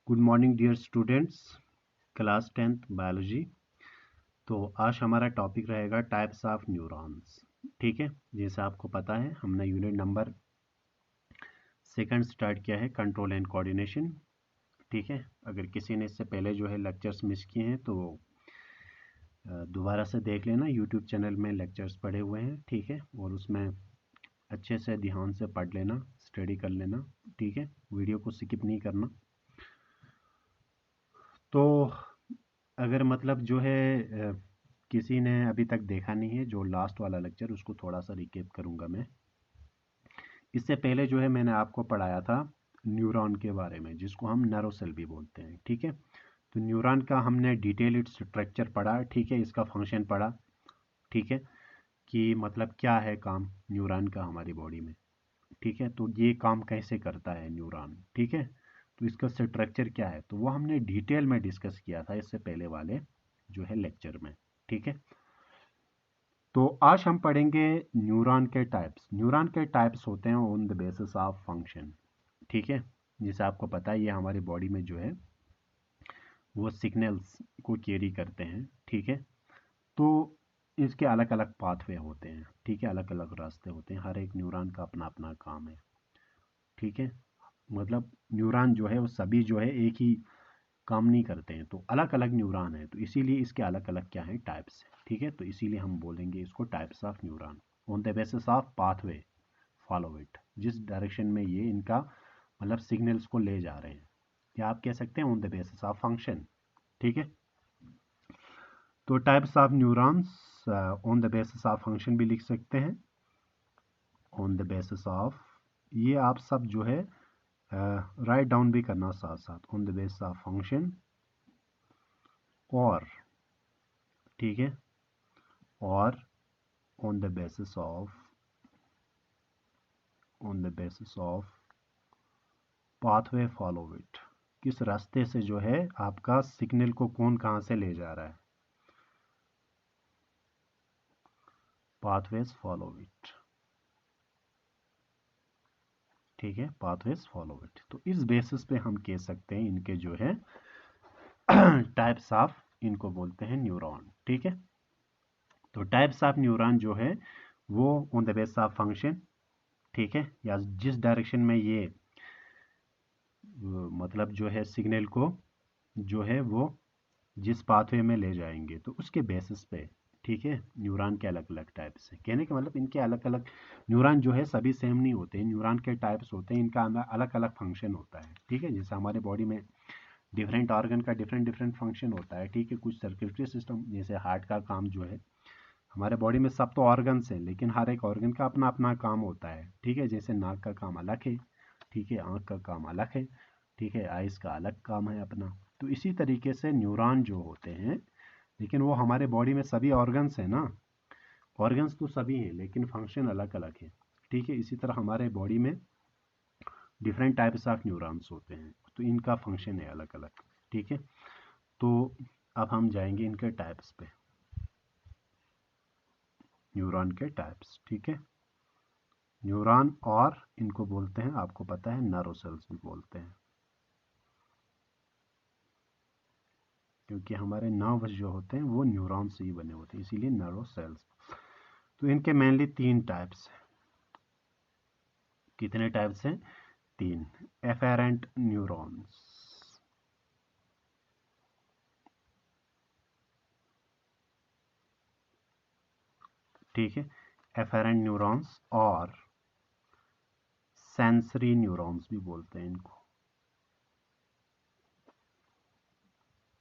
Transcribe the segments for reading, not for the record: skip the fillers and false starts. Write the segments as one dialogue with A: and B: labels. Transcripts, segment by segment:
A: Good morning dear students, class 10th biology. तो आज हमारा टॉपिक रहेगा टाइप्स ऑफ न्यूरॉन्स। ठीक है, जैसे आपको पता है हमने यूनिट नंबर 2 स्टार्ट किया है, कंट्रोल एंड कोऑर्डिनेशन। ठीक है, अगर किसी ने इससे पहले जो है लेक्चर्स मिस किए हैं तो दोबारा से देख लेना, यूट्यूब चैनल में लेक्चर्स पड़े हुए हैं। ठीक है, और उसमें अच्छे से ध्यान से पढ़ लेना, स्टडी कर लेना। ठीक है, वीडियो को स्किप नहीं करना। तो अगर मतलब जो है किसी ने अभी तक देखा नहीं है जो लास्ट वाला लेक्चर, उसको थोड़ा सा रिकेप करूंगा मैं। इससे पहले जो है मैंने आपको पढ़ाया था न्यूरॉन के बारे में, जिसको हम नर्व सेल भी बोलते हैं। ठीक है, तो न्यूरॉन का हमने डिटेल इट्स स्ट्रक्चर पढ़ा। ठीक है, इसका फंक्शन पढ़ा। ठीक है, कि मतलब क्या है काम न्यूरॉन का हमारी बॉडी में। ठीक है, तो ये काम कैसे करता है न्यूरॉन। ठीक है, तो इसका स्ट्रक्चर क्या है, तो वो हमने डिटेल में डिस्कस किया था इससे पहले वाले जो है लेक्चर में। ठीक है, तो आज हम पढ़ेंगे न्यूरॉन के टाइप्स। न्यूरॉन के टाइप्स होते हैं on the basis of function. ठीक है, जैसे आपको पता है ये हमारी बॉडी में जो है वो सिग्नल्स को कैरी करते हैं। ठीक है, तो इसके अलग अलग पाथवे होते हैं। ठीक है, अलग अलग रास्ते होते हैं, हर एक न्यूरॉन का अपना अपना काम है। ठीक है, मतलब न्यूरॉन जो है वो सभी जो है एक ही काम नहीं करते हैं, तो अलग अलग न्यूरॉन है, तो इसीलिए इसके अलग अलग क्या है टाइप्स है। ठीक है, तो इसीलिए हम बोलेंगे इसको types of neuron on the basis of pathway follow it, जिस डायरेक्शन में ये इनका मतलब सिग्नल्स को ले जा रहे हैं, या आप कह सकते हैं on the basis of function. ठीक है, तो types of neurons on the basis of function भी लिख सकते हैं, ऑन द बेसिस ऑफ, ये आप सब जो है राइट डाउन भी करना साथ साथ, on the basis of function. और ठीक है, और on the basis of pathway follow it, किस रास्ते से जो है आपका सिग्नल को कौन कहां से ले जा रहा है, pathways follow it। ठीक है, pathways follow it, तो इस बेसिस पे हम कह सकते हैं इनके जो है टाइप्स ऑफ, इनको बोलते हैं न्यूरॉन। ठीक है, तो टाइप्स ऑफ न्यूरॉन जो है वो on the basis of function. ठीक है, या जिस डायरेक्शन में ये मतलब जो है सिग्नल को जो है वो जिस पाथवे में ले जाएंगे, तो उसके बेसिस पे। ठीक है, न्यूरॉन के अलग अलग टाइप्स हैं, कहने का मतलब इनके अलग अलग न्यूरॉन जो है सभी सेम नहीं होते हैं, न्यूरॉन के टाइप्स होते हैं, इनका अलग अलग फंक्शन होता है। ठीक है, जैसे हमारे बॉडी में डिफरेंट ऑर्गन का डिफरेंट डिफरेंट फंक्शन होता है। ठीक है, कुछ सर्कुलेटरी सिस्टम जैसे हार्ट का काम जो है, हमारे बॉडी में सब तो ऑर्गन्स हैं, लेकिन हर एक ऑर्गन का अपना अपना काम होता है। ठीक है, जैसे नाक का काम अलग है। ठीक है, आँख का काम अलग है। ठीक है, आइस का अलग काम है अपना। तो इसी तरीके से न्यूरॉन जो होते हैं, लेकिन वो हमारे बॉडी में सभी ऑर्गन्स हैं ना, ऑर्गन्स तो सभी हैं लेकिन फंक्शन अलग अलग है। ठीक है, इसी तरह हमारे बॉडी में डिफरेंट टाइप्स ऑफ न्यूरॉन्स होते हैं, तो इनका फंक्शन है अलग अलग। ठीक है, तो अब हम जाएंगे इनके टाइप्स पे, न्यूरॉन के टाइप्स। ठीक है, न्यूरॉन, और इनको बोलते हैं, आपको पता है नर्व सेल्स भी बोलते हैं, क्योंकि हमारे नर्व्स जो होते हैं वो न्यूरॉन से ही बने होते हैं, इसीलिए नर्व सेल्स। तो इनके मेनली 3 टाइप्स हैं। कितने टाइप्स हैं? 3। Efferent neurons. ठीक है, एफेरेंट न्यूरॉन्स और सेंसरी न्यूरॉन्स भी बोलते हैं इनको।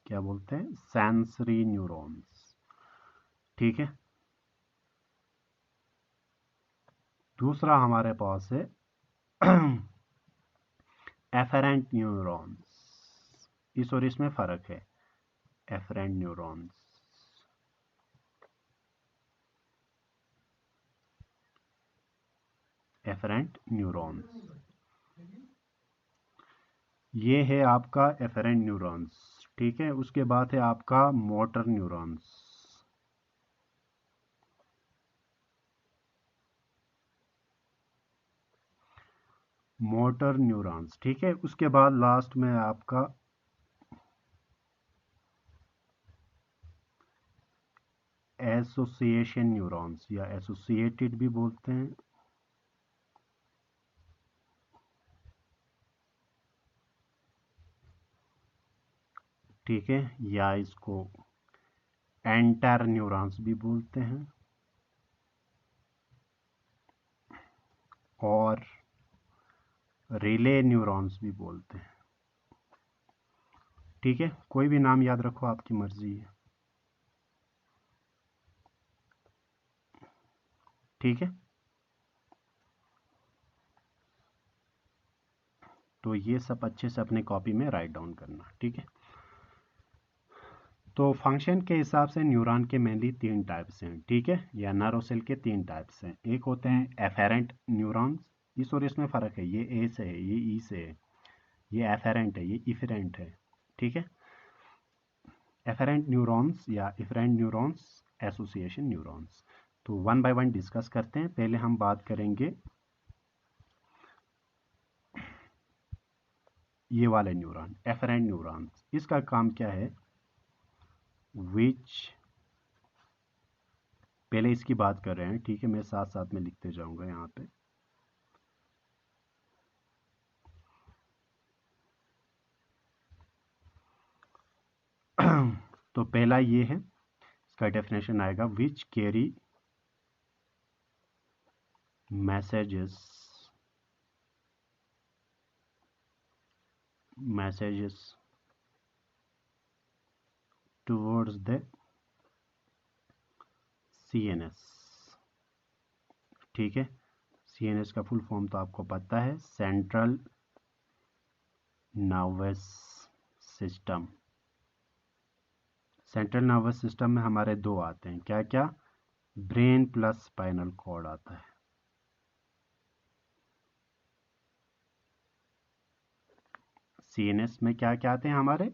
A: क्या बोलते हैं? Sensory neurons. ठीक है, दूसरा हमारे पास है एफेरेंट न्यूरॉन्स। इस और इसमें फर्क है। एफेरेंट न्यूरॉन्स, एफेरेंट न्यूरॉन्स, ये है आपका एफेरेंट न्यूरॉन्स। ठीक है, उसके बाद है आपका मोटर न्यूरॉन्स। Motor neurons. ठीक है, उसके बाद लास्ट में आपका एसोसिएशन न्यूरॉन्स या एसोसिएटेड भी बोलते हैं। ठीक है, या इसको एंटर न्यूरॉन्स भी बोलते हैं और रिले न्यूरॉन्स भी बोलते हैं। ठीक है, कोई भी नाम याद रखो, आपकी मर्जी है। ठीक है, तो ये सब अच्छे से अपने कॉपी में राइट डाउन करना। ठीक है, तो फंक्शन के हिसाब से न्यूरॉन के मेनली 3 टाइप्स हैं। ठीक है, या नर्व सेल के 3 टाइप्स हैं। एक होते हैं एफेरेंट न्यूरॉन्स, इस और इसमें फ़र्क है, ये ए से है, ये ई से है। ये एफेरेंट है, ये इफेरेंट है। ठीक है, एफेरेंट न्यूरॉन्स या इफेरेंट न्यूरॉन्स, एसोसिएशन न्यूरॉन्स। तो वन बाय वन डिस्कस करते हैं। पहले हम बात करेंगे ये वाले न्यूरॉन, एफेरेंट न्यूरॉन्स। इसका काम क्या है, विच, पहले इसकी बात कर रहे हैं। ठीक है, मैं साथ साथ में लिखते जाऊंगा यहाँ पे। तो पहला ये है, इसका डेफिनेशन आएगा, which carry messages towards the CNS। ठीक है, CNS का फुल फॉर्म तो आपको पता है, central nervous system. Central nervous system में हमारे दो आते हैं, क्या क्या, ब्रेन प्लस स्पाइनल कॉर्ड आता है। CNS में क्या क्या आते हैं हमारे,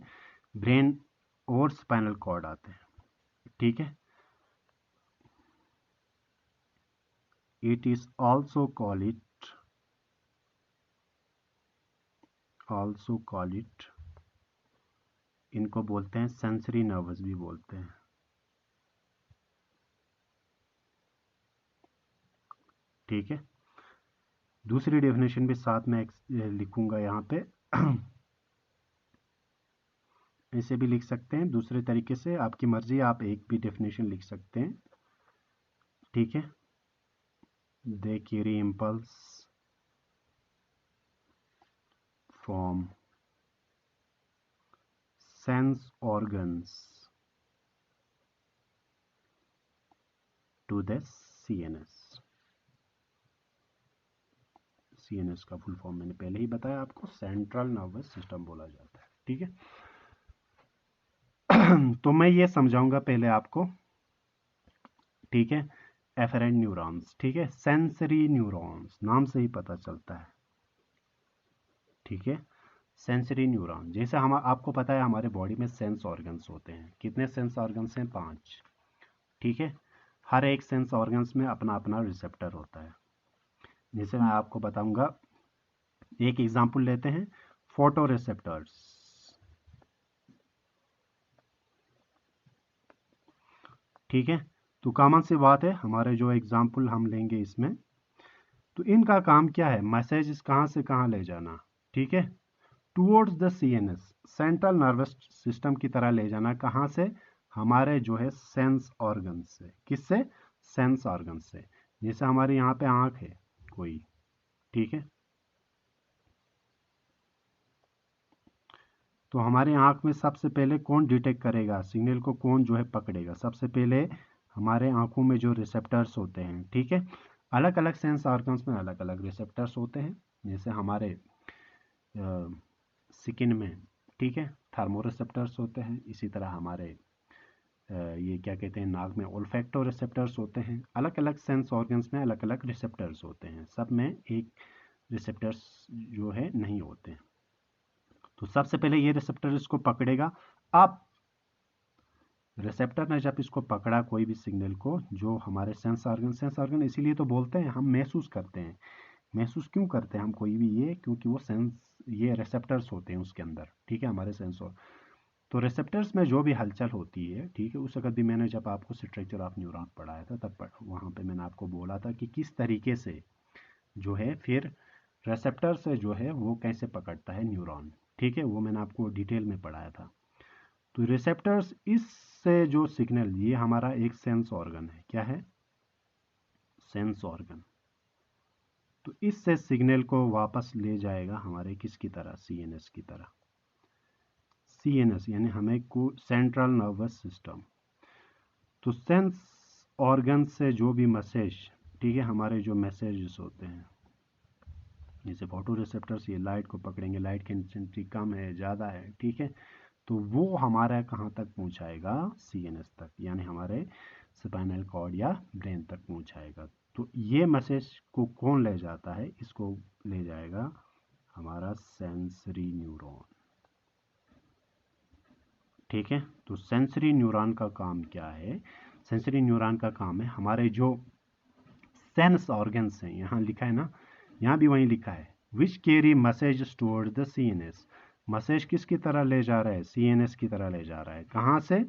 A: ब्रेन और स्पाइनल कॉर्ड आते हैं। ठीक है, it is also call it, इनको बोलते हैं सेंसरी नर्वस भी बोलते हैं। ठीक है, दूसरी डेफिनेशन भी साथ में लिखूंगा यहाँ पे। ऐसे भी लिख सकते हैं, दूसरे तरीके से आपकी मर्जी, आप एक भी डेफिनेशन लिख सकते हैं। ठीक है, they carry impulse from sense organs to the CNS। CNS का फुल फॉर्म मैंने पहले ही बताया आपको, सेंट्रल नर्वस सिस्टम बोला जाता है। ठीक है, तो मैं ये समझाऊंगा पहले आपको। ठीक है, एफेरेंट न्यूरॉन्स, ठीक है, सेंसरी न्यूरॉन्स, नाम से ही पता चलता है। ठीक है, सेंसरी न्यूरॉन, जैसे हम आपको पता है हमारे बॉडी में सेंस ऑर्गन्स होते हैं। कितने सेंस ऑर्गन्स हैं, 5। ठीक है, हर एक सेंस ऑर्गन्स में अपना अपना रिसेप्टर होता है। जैसे मैं आपको बताऊंगा, एक एग्जांपल लेते हैं, फोटो रिसेप्टर्स। ठीक है, तो कॉमन सी बात है, हमारे जो एग्जांपल हम लेंगे इसमें, तो इनका काम क्या है, मैसेज कहाँ से कहाँ ले जाना। ठीक है, towards the CNS, central nervous system की तरह ले जाना। कहाँ से, हमारे जो है सेंस ऑर्गन से। किससे, सेंस ऑर्गन से। जैसे हमारे यहाँ पे आँख है कोई, ठीक है, तो हमारे आँख में सबसे पहले कौन डिटेक्ट करेगा सिग्नल को, कौन जो है पकड़ेगा, सबसे पहले हमारे आँखों में जो रिसेप्टर्स होते हैं। ठीक है, अलग अलग सेंस ऑर्गन्स में अलग अलग रिसेप्टर्स होते हैं। जैसे हमारे स्किन में, ठीक है, थर्मो रिसेप्टर्स होते हैं। इसी तरह हमारे ये क्या कहते हैं, नाक में ओल्फैक्टो रिसेप्टर्स होते हैं। अलग अलग सेंस ऑर्गन्स में अलग अलग रिसेप्टर्स होते हैं, सब में एक रिसेप्टर्स जो है नहीं होते हैं। तो सबसे पहले ये रिसेप्टर इसको पकड़ेगा। अब रिसेप्टर ने जब इसको पकड़ा कोई भी सिग्नल को, जो हमारे सेंस ऑर्गन इसीलिए तो बोलते हैं हम महसूस करते हैं। महसूस क्यों करते हैं हम कोई भी ये, क्योंकि वो सेंस, ये रिसेप्टर्स होते हैं उसके अंदर। ठीक है, हमारे सेंसर। तो रिसेप्टर्स में जो भी हलचल होती है, ठीक है, उस वक्त भी मैंने जब आपको स्ट्रक्चर ऑफ न्यूरॉन पढ़ाया था तब वहाँ पे मैंने आपको बोला था कि किस तरीके से जो है फिर रिसेप्टर से जो है वो कैसे पकड़ता है न्यूरॉन, ठीक है, वो मैंने आपको डिटेल में पढ़ाया था। तो रिसेप्टर्स इससे जो सिग्नल, ये हमारा एक सेंस ऑर्गन है, क्या है, सेंस ऑर्गन। तो इससे सिग्नल को वापस ले जाएगा हमारे किसकी तरह, सीएनएस की तरह। सीएनएस यानी हमें को सेंट्रल नर्वस सिस्टम। तो सेंस ऑर्गन से जो भी मैसेज, ठीक है, हमारे जो मैसेजेस होते हैं, जैसे फोटो रिसेप्टर्स ये लाइट को पकड़ेंगे, लाइट की इंटेंसिटी कम है ज़्यादा है, ठीक है, तो वो हमारा कहाँ तक पहुँचाएगा, सीएनएस तक, यानी हमारे स्पाइनल कॉर्ड या ब्रेन तक पहुँचाएगा। तो ये मैसेज को कौन ले जाता है, इसको ले जाएगा हमारा सेंसरी न्यूरॉन, ठीक है। तो सेंसरी न्यूरॉन का काम क्या है, सेंसरी न्यूरॉन का काम है हमारे जो सेंस ऑर्गन्स हैं, यहाँ लिखा है ना, यहाँ भी वहीं लिखा है, which carry message toward the CNS. Message किसकी तरह ले जा रहा है, सीएनएस की तरह ले जा रहा है। कहाँ से,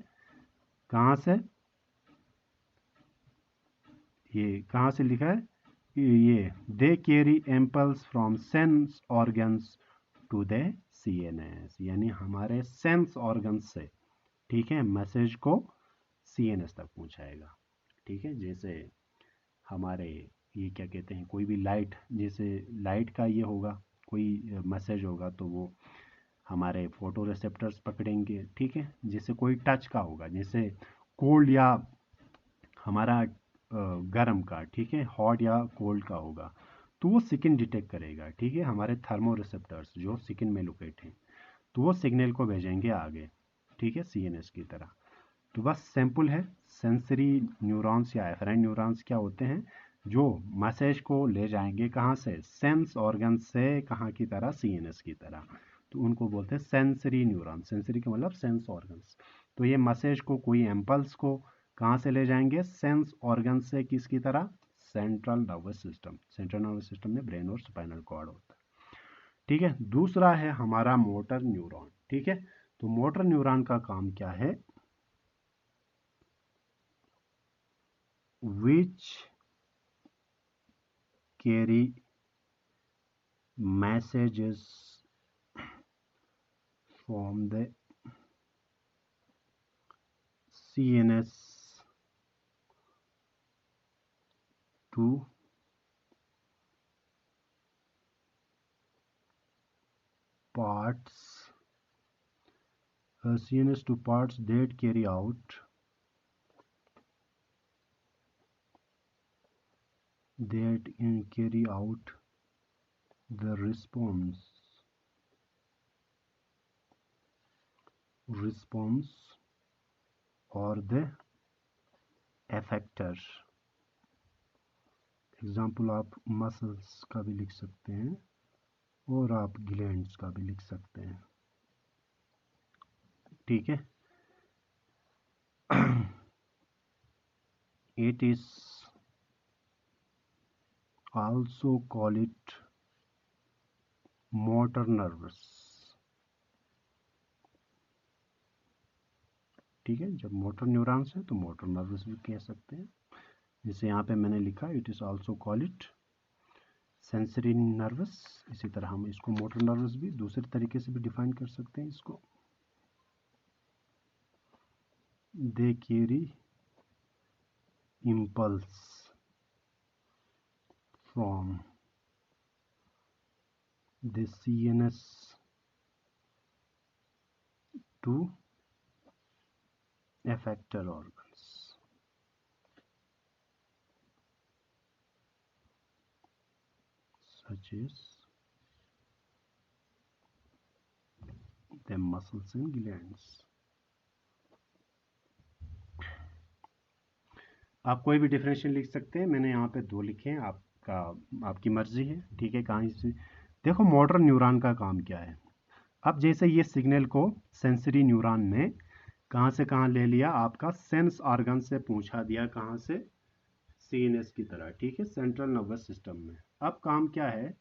A: कहाँ से, ये कहाँ से लिखा है, ये they carry impulse from sense organs to the CNS, यानी हमारे सेंस ऑर्गन्स से, ठीक है, मैसेज को सीएनएस तक पहुंचाएगा, ठीक है। जैसे हमारे ये क्या कहते हैं, कोई भी लाइट, जैसे लाइट का ये होगा, कोई मैसेज होगा तो वो हमारे फोटो रिसेप्टर्स पकड़ेंगे, ठीक है। जैसे कोई टच का होगा, जैसे कोल्ड या हमारा गर्म का, ठीक है, हॉट या कोल्ड का होगा, तो वो स्किन डिटेक्ट करेगा, ठीक है, हमारे थर्मो रिसेप्टर्स जो स्किन में लोकेट हैं, तो वो सिग्नल को भेजेंगे आगे, ठीक है, सीएनएस की तरह। तो बस सिंपल है, सेंसरी न्यूरॉन्स या एफरेंट न्यूरॉन्स क्या होते हैं, जो मैसेज को ले जाएंगे कहाँ से, सेंस ऑर्गन से, कहाँ की तरह, सीएनएस की तरह। तो उनको बोलते हैं सेंसरी न्यूरॉन, सेंसरी का मतलब सेंस ऑर्गन्स। तो ये मैसेज को, कोई एम्पल्स को कहाँ से ले जाएंगे, सेंस ऑर्गन से, किसकी तरह, central nervous system. Central nervous system में ब्रेन और स्पाइनल कॉर्ड होता है, ठीक है। दूसरा है हमारा मोटर न्यूरॉन, ठीक है। तो मोटर न्यूरॉन का काम क्या है, which carry messages from the CNS to parts, CNS to parts that carry out the response or the effector। Example आप मसल्स का भी लिख सकते हैं और आप ग्लैंड्स का भी लिख सकते हैं, ठीक है। It is also call it motor nervous, ठीक है। जब मोटर न्यूरॉन्स है तो मोटर नर्वस भी कह सकते हैं। जैसे यहाँ पे मैंने लिखा, it is also call it sensory nervous. इसी तरह हम इसको मोटर नर्वस भी दूसरे तरीके से भी डिफाइन कर सकते हैं इसको, they carry impulse from the CNS to effector organs, such as the muscles and glands। आप कोई भी डिफरेंशियल लिख सकते हैं, मैंने यहाँ पे 2 लिखे हैं, आपकी मर्जी है, ठीक है। कहाँ से देखो, मोटर न्यूरॉन का काम क्या है। अब जैसे ये सिग्नल को सेंसरी न्यूरॉन ने कहाँ से कहाँ ले लिया, आपका सेंस ऑर्गन से पहुँचा दिया, कहाँ से, सीएनएस की तरह, ठीक है, सेंट्रल नर्वस सिस्टम में। अब काम क्या है,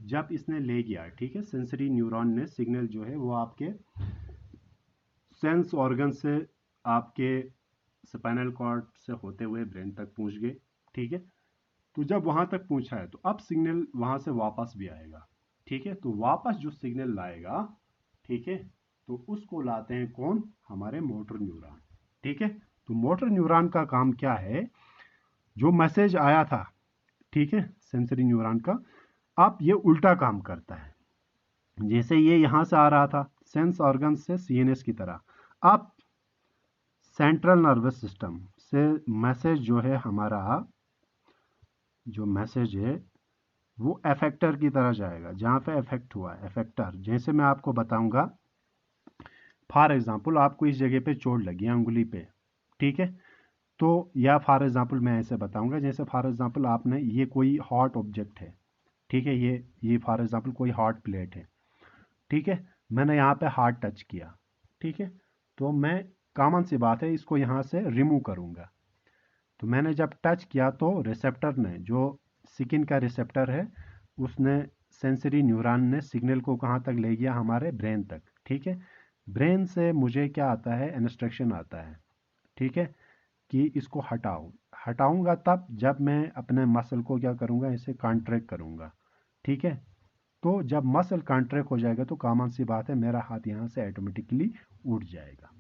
A: जब इसने ले गया, ठीक है, सेंसरी न्यूरॉन ने सिग्नल जो है वो आपके सेंस ऑर्गन से आपके स्पाइनल कॉर्ड से होते हुए ब्रेन तक पहुंच गए, ठीक है। तो जब वहां तक पहुंचा है तो अब सिग्नल वहां से वापस भी आएगा, ठीक है। तो वापस जो सिग्नल लाएगा, ठीक है, तो उसको लाते हैं कौन, हमारे मोटर न्यूरॉन, ठीक है। तो मोटर न्यूरॉन का काम क्या है, जो मैसेज आया था, ठीक है, सेंसरी न्यूरॉन का, अब ये उल्टा काम करता है। जैसे ये यहां से आ रहा था सेंस ऑर्गन से सीएनएस की तरह, अब सेंट्रल नर्वस सिस्टम से मैसेज जो है हमारा, जो मैसेज है वो एफेक्टर की तरह जाएगा, जहां पे इफेक्ट हुआ है एफेक्टर। जैसे मैं आपको बताऊंगा, फॉर एग्जांपल आपको इस जगह पे चोट लगी है अंगुली पे, ठीक है। तो या फॉर एग्जांपल मैं ऐसे बताऊंगा, जैसे फॉर एग्जांपल आपने, ये कोई हॉट ऑब्जेक्ट है, ठीक है, ये फॉर एग्जांपल कोई हॉट प्लेट है, ठीक है। मैंने यहाँ पे हार्ड टच किया, ठीक है। तो मैं, कॉमन सी बात है, इसको यहाँ से रिमूव करूँगा। तो मैंने जब टच किया तो रिसेप्टर ने, जो स्किन का रिसेप्टर है, उसने, सेंसरी न्यूरॉन ने सिग्नल को कहाँ तक ले गया, हमारे ब्रेन तक, ठीक है। ब्रेन से मुझे क्या आता है, इंस्ट्रक्शन आता है, ठीक है, कि इसको हटाओ। हटाऊंगा तब जब मैं अपने मसल को क्या करूँगा, इसे कॉन्ट्रैक्ट करूँगा, ठीक है। तो जब मसल कॉन्ट्रैक्ट हो जाएगा तो कॉमन सी बात है, मेरा हाथ यहाँ से ऑटोमेटिकली उठ जाएगा।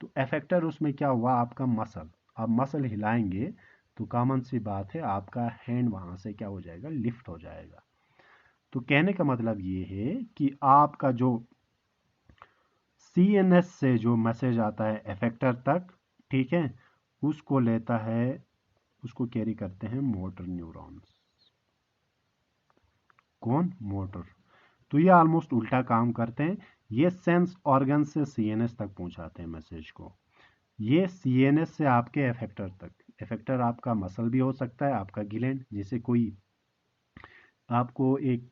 A: तो एफेक्टर उसमें क्या हुआ, आपका मसल, आप मसल हिलाएंगे तो कॉमन सी बात है, आपका हैंड वहाँ से क्या हो जाएगा, लिफ्ट हो जाएगा। तो कहने का मतलब ये है कि आपका जो सीएनएस से जो मैसेज आता है एफेक्टर तक, ठीक है, उसको लेता है, उसको कैरी करते हैं मोटर न्यूरॉन्स। कौन, मोटर। तो ये ऑलमोस्ट उल्टा काम करते हैं, ये सेंस ऑर्गन से सीएनएस तक पहुंचाते हैं मैसेज को, ये सीएनएस से आपके एफेक्टर तक। एफेक्टर आपका मसल भी हो सकता है, आपका ग्लैंड, जैसे कोई आपको एक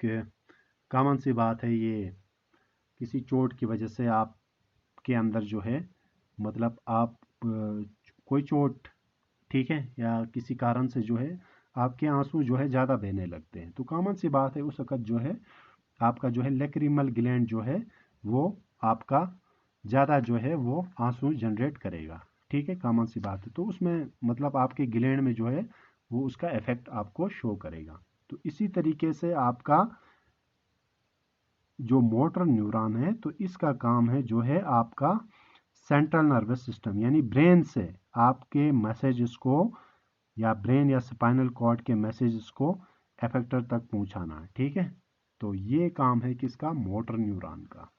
A: कॉमन सी बात है, ये किसी चोट की वजह से आपके अंदर जो है, मतलब आप कोई चोट, ठीक है, या किसी कारण से जो है आपके आंसू जो है ज़्यादा बहने लगते हैं, तो कॉमन सी बात है, उस वक्त जो है आपका जो है लेक्रिमल ग्लैंड जो है वो आपका ज़्यादा जो है वो आंसू जनरेट करेगा, ठीक है, कॉमन सी बात है। तो उसमें मतलब आपके ग्लैंड में जो है वो उसका इफेक्ट आपको शो करेगा। तो इसी तरीके से आपका जो मोटर न्यूरॉन है, तो इसका काम है जो है आपका सेंट्रल नर्वस सिस्टम यानी ब्रेन से आपके मैसेजेस को, या ब्रेन या स्पाइनल कॉर्ड के मैसेजेस को एफेक्टर तक पहुंचाना, ठीक है। तो ये काम है किसका, मोटर न्यूरॉन का।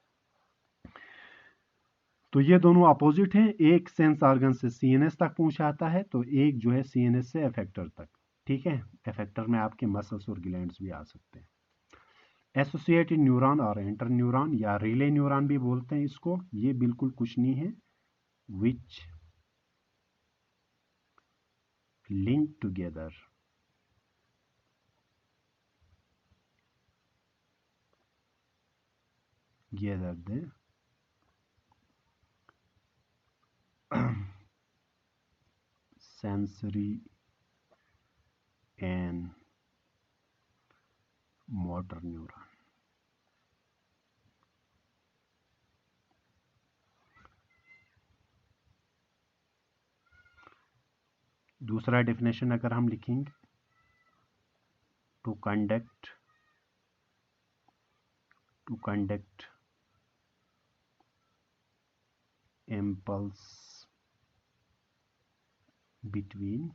A: तो ये दोनों अपोजिट हैं, एक सेंस ऑर्गन से सीएनएस तक पहुंचाता है, तो एक जो है सीएनएस से एफेक्टर तक, ठीक है। एफेक्टर में आपके मसल्स और ग्लैंड्स भी आ सकते हैं। एसोसिएटेड न्यूरॉन और इंटर न्यूरॉन या रिले न्यूरॉन भी बोलते हैं इसको, ये बिल्कुल कुछ नहीं है, which link together gather the sensory and motor neuron। दूसरा डेफिनेशन अगर हम लिखेंगे, to conduct impulse between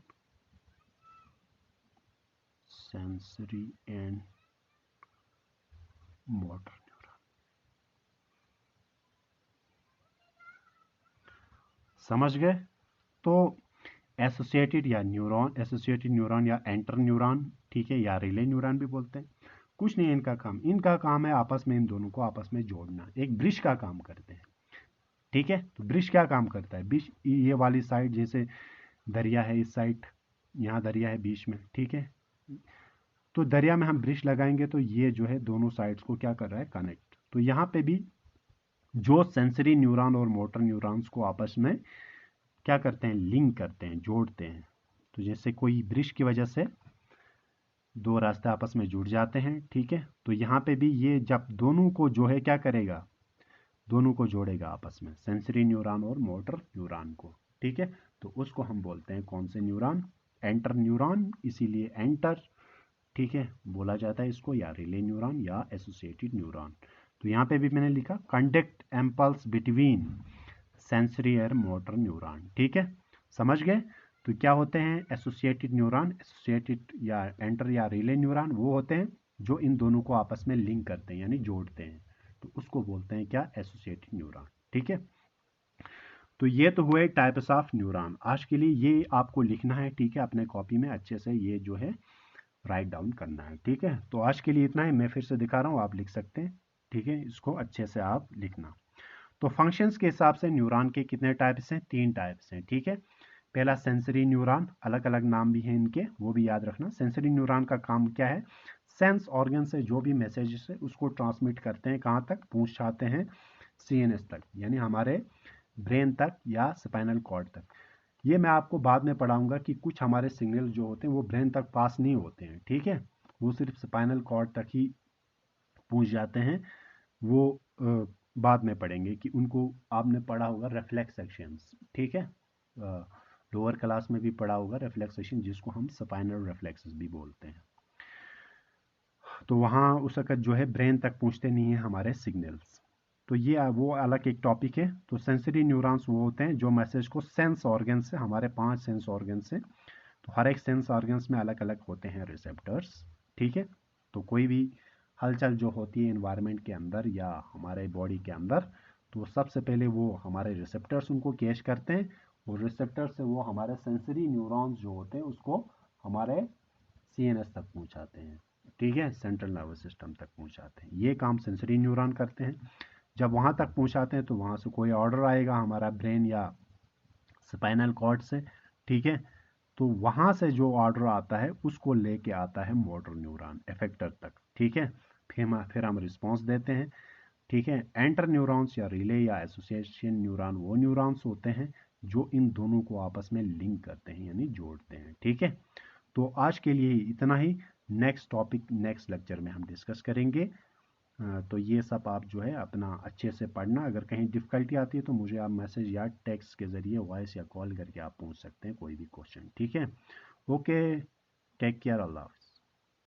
A: sensory and motor neuron। समझ गए। तो एसोसिएटेड न्यूरॉन या एंटर न्यूरॉन, ठीक है, या रिले न्यूरॉन भी बोलते हैं। कुछ नहीं है इनका काम है आपस में, इन दोनों को आपस में जोड़ना, एक ब्रिज का काम करते हैं, ठीक है। तो ब्रिज क्या काम करता है, ब्रिज ये वाली साइड, जैसे दरिया है इस साइड, यहाँ दरिया है बीच में, ठीक है। तो दरिया में हम ब्रिज लगाएंगे तो ये जो है दोनों साइड्स को क्या कर रहा है, कनेक्ट। तो यहाँ पे भी जो सेंसरी न्यूरॉन और मोटर न्यूरॉन्स को आपस में क्या करते हैं, लिंक करते हैं, जोड़ते हैं। तो जैसे कोई ब्रिज की वजह से दो रास्ते आपस में जुड़ जाते हैं, ठीक है। तो यहाँ पे भी ये जब दोनों को जो है क्या करेगा, दोनों को जोड़ेगा आपस में, सेंसरी न्यूरॉन और मोटर न्यूरॉन को। ठीक है, तो उसको हम बोलते हैं कौन से न्यूरॉन? एंटर न्यूरॉन, इसीलिए एंटर, ठीक है, बोला जाता है इसको, या रिले न्यूरॉन या एसोसिएटेड न्यूरॉन। तो यहाँ पे भी मैंने लिखा कंडक्ट एम्पल्स बिटवीन सेंसरी और मोटर न्यूरॉन। ठीक है, समझ गए? तो क्या होते हैं एसोसिएटेड न्यूरॉन? एसोसिएटेड या एंटर या रिले न्यूरॉन वो होते हैं जो इन दोनों को आपस में लिंक करते हैं, यानी जोड़ते हैं, तो उसको बोलते हैं क्या? Associated neuron. ठीक है, तो ये तो हुए टाइप्स ऑफ न्यूरॉन। आज के लिए ये आपको लिखना है, ठीक है, अपने कॉपी में अच्छे से ये जो है राइट डाउन करना है। ठीक है, तो आज के लिए इतना है, मैं फिर से दिखा रहा हूँ, आप लिख सकते हैं। ठीक है, इसको अच्छे से आप लिखना। तो फंक्शंस के हिसाब से न्यूरॉन के कितने टाइप्स हैं? 3 टाइप्स हैं। ठीक है, पहला सेंसरी न्यूरॉन, अलग अलग नाम भी हैं इनके, वो भी याद रखना। सेंसरी न्यूरॉन का काम क्या है? सेंस ऑर्गन से जो भी मैसेज है उसको ट्रांसमिट करते हैं, कहाँ तक? पहुँचाते हैं सीएनएस तक, यानी हमारे ब्रेन तक या स्पाइनल कॉर्ड तक। ये मैं आपको बाद में पढ़ाऊंगा कि कुछ हमारे सिग्नल जो होते हैं वो ब्रेन तक पास नहीं होते हैं। ठीक है, वो सिर्फ स्पाइनल कॉर्ड तक ही पहुंच जाते हैं। वो बाद में पढ़ेंगे कि उनको, आपने पढ़ा होगा रिफ्लेक्स एक्शंस। ठीक है, लोअर क्लास में भी पढ़ा होगा रिफ्लेक्स एक्शन, जिसको हम स्पाइनल रिफ्लेक्सेस भी बोलते हैं। तो वहाँ उस वक्त जो है ब्रेन तक पहुँचते नहीं हैं हमारे सिग्नल्स। तो ये वो अलग एक टॉपिक है। तो सेंसरी न्यूरॉन्स वो होते हैं जो मैसेज को सेंस ऑर्गन से, हमारे 5 सेंस ऑर्गन से, तो हर एक सेंस ऑर्गन्स में अलग अलग होते हैं रिसेप्टर्स। ठीक है, तो कोई भी हलचल जो होती है इन्वायरमेंट के अंदर या हमारे बॉडी के अंदर, तो सबसे पहले वो हमारे रिसेप्टर्स उनको कैच करते हैं, और रिसेप्टर से वो हमारे सेंसरी न्यूरॉन्स जो होते हैं उसको हमारे सीएनएस तक पहुंचाते हैं। ठीक है, सेंट्रल नर्वस सिस्टम तक पहुंचाते हैं। ये काम सेंसरी न्यूरॉन करते हैं। जब वहां तक पहुंचाते हैं तो वहां से कोई ऑर्डर आएगा हमारा ब्रेन या स्पाइनल कॉर्ड से। ठीक है, तो वहां से जो ऑर्डर आता है उसको लेके आता है मोटर न्यूरॉन इफेक्टर तक। ठीक है, फिर हम रिस्पॉन्स देते हैं। ठीक है, एंटर न्यूरॉन्स या रिले या एसोसिएशन न्यूरॉन वो न्यूरॉन्स होते हैं जो इन दोनों को आपस में लिंक करते हैं, यानी जोड़ते हैं। ठीक है, तो आज के लिए इतना ही। नेक्स्ट टॉपिक नेक्स्ट लेक्चर में हम डिस्कस करेंगे। तो ये सब आप जो है अपना अच्छे से पढ़ना। अगर कहीं डिफ़िकल्टी आती है तो मुझे आप मैसेज या टेक्स्ट के ज़रिए, वॉइस या कॉल करके आप पूछ सकते हैं कोई भी क्वेश्चन। ठीक है, ओके, टेक केयर, अल्लाह हाफ़िज़।